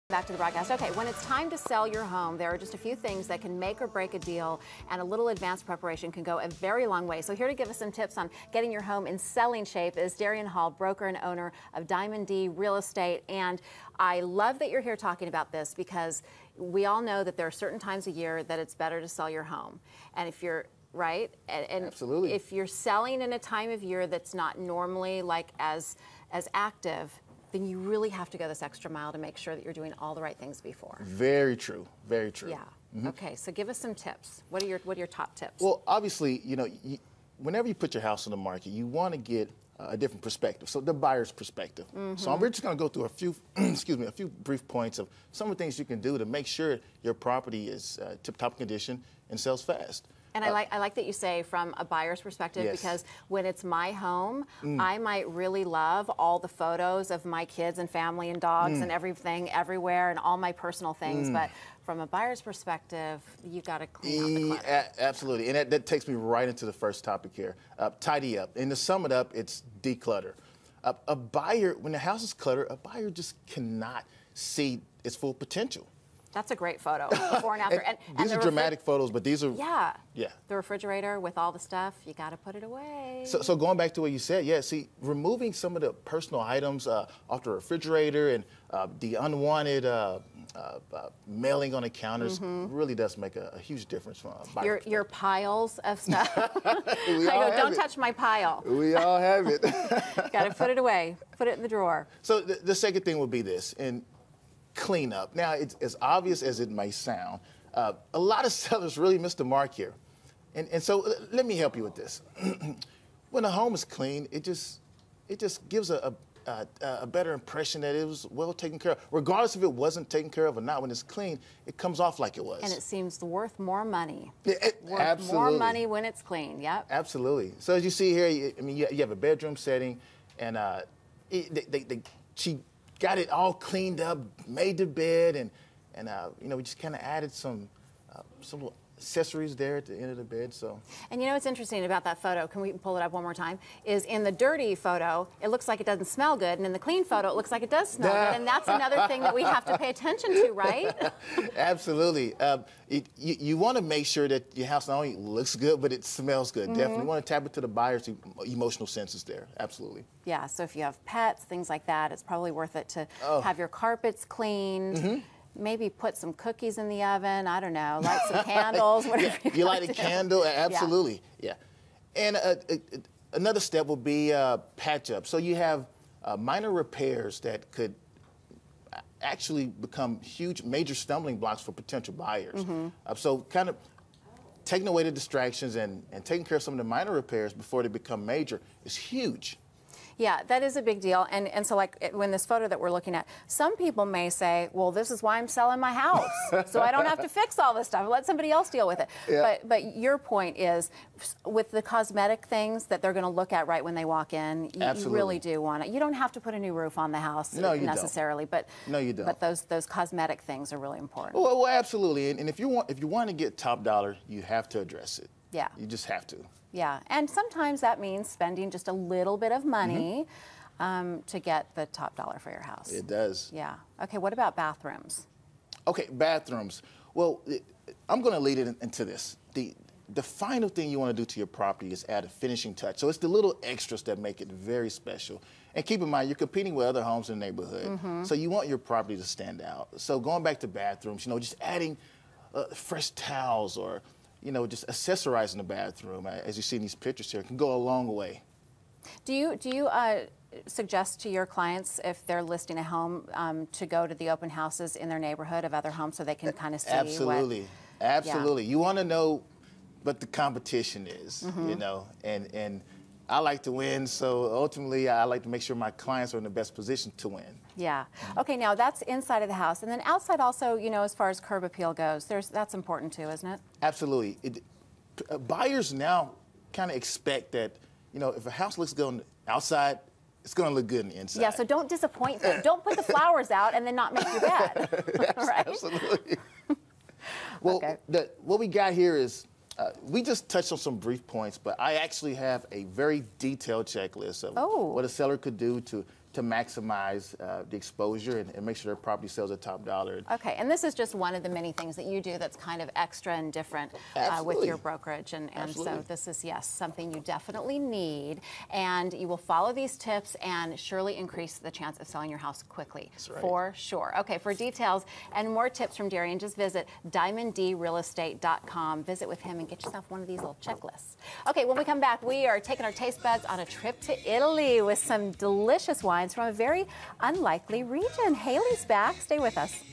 Back to the broadcast. Okay, when it's time to sell your home, there are just a few things that can make or break a deal, and a little advanced preparation can go a very long way. So here to give us some tips on getting your home in selling shape is Darian Hall, broker and owner of Diamond D Real Estate. And I love that you're here talking about this because we all know that there are certain times a year that it's better to sell your home. And if you're right, and Absolutely. if you're selling in a time of year that's not normally like as active, then you really have to go this extra mile to make sure that you're doing all the right things before. Very true. Very true. Yeah. Okay. So give us some tips. What are your top tips? Well, obviously, whenever you put your house on the market, you want to get a different perspective. So the buyer's perspective. So we're just going to go through a few, a few brief points of some of the things you can do to make sure your property is tip-top condition and sells fast. And I like that you say from a buyer's perspective, Yes. because when it's my home, I might really love all the photos of my kids and family and dogs and everything everywhere and all my personal things. But from a buyer's perspective, you got to clean out the clutter. Absolutely. And that takes me right into the first topic here. Tidy up. And to sum it up, it's declutter. A buyer, when the house is cluttered, a buyer just cannot see its full potential. That's a great photo, before and after. And and these are dramatic photos, but these are... Yeah. Yeah. The refrigerator with all the stuff, you got to put it away. So going back to what you said, yeah, see, removing some of the personal items off the refrigerator and the unwanted mailing on the counters really does make a huge difference from a buyer. Your piles of stuff. Don't touch my pile. We all have it. Got to put it away. Put it in the drawer. So the second thing would be this, and clean up. Now, it's as obvious as it may sound. A lot of sellers really miss the mark here. And so let me help you with this. When a home is clean, it just gives a better impression that it was well taken care of. Regardless if it wasn't taken care of or not, when it's clean, it comes off like it was. And it seems worth more money. Worth absolutely. More money when it's clean, yep. Absolutely. So as you see here, you have a bedroom setting, and she got it all cleaned up, made the bed, and we just kind of added some little accessories there at the end of the bed. So. And what's interesting about that photo, can we pull it up one more time, is in the dirty photo, it looks like it doesn't smell good, and in the clean photo, it looks like it does smell good, and that's another thing that we have to pay attention to, right? Absolutely. You want to make sure that your house not only looks good, but it smells good. Definitely want to tap into the buyer's emotional senses there. Absolutely. Yeah, so if you have pets, things like that, it's probably worth it to have your carpets cleaned. Maybe put some cookies in the oven. I don't know. Light some candles. Whatever you light a candle. Absolutely. Yeah. And another step will be patch up. So you have minor repairs that could actually become huge, major stumbling blocks for potential buyers. So kind of taking away the distractions and taking care of some of the minor repairs before they become major is huge. Yeah, that is a big deal. And so like when this photo that we're looking at, some people may say, well, this is why I'm selling my house. So I don't have to fix all this stuff. Let somebody else deal with it. Yeah. But your point is, with the cosmetic things that they're going to look at right when they walk in, you really do want it. You don't have to put a new roof on the house necessarily. But no, you don't. But those cosmetic things are really important. Well, absolutely. And if you want to get top dollar, you have to address it. Yeah. You just have to. Yeah, and sometimes that means spending just a little bit of money to get the top dollar for your house. It does. Yeah. Okay, what about bathrooms? Okay, bathrooms. Well, I'm going to lead it into this. The final thing you want to do to your property is add a finishing touch. So it's the little extras that make it very special. And keep in mind, you're competing with other homes in the neighborhood. So you want your property to stand out. So going back to bathrooms, just adding fresh towels or just accessorizing the bathroom, as you see in these pictures here, can go a long way. Do you suggest to your clients, if they're listing a home, to go to the open houses in their neighborhood of other homes so they can kind of see Absolutely. what... Absolutely. Yeah. You want to know what the competition is, and I like to win, so ultimately I like to make sure my clients are in the best position to win. Yeah. Okay, now that's inside of the house. And then outside also, as far as curb appeal goes, that's important too, isn't it? Absolutely. Buyers now kind of expect that, if a house looks good on the outside, it's going to look good on the inside. Yeah, so don't disappoint them. Don't put the flowers out and then not make your bed. Right? Absolutely. Well, what we got here is, we just touched on some brief points, but I actually have a very detailed checklist of what a seller could do to to maximize the exposure and make sure their property sells at top dollar. Okay, and this is just one of the many things that you do that's kind of extra and different with your brokerage. And so this is, yes, something you definitely need. And you will follow these tips and surely increase the chance of selling your house quickly. That's right. For sure. Okay, for details and more tips from Darian, just visit DiamondDrealestate.com. Visit with him and get yourself one of these little checklists. Okay, when we come back, we are taking our taste buds on a trip to Italy with some delicious wines from a very unlikely region. Haley's back. Stay with us.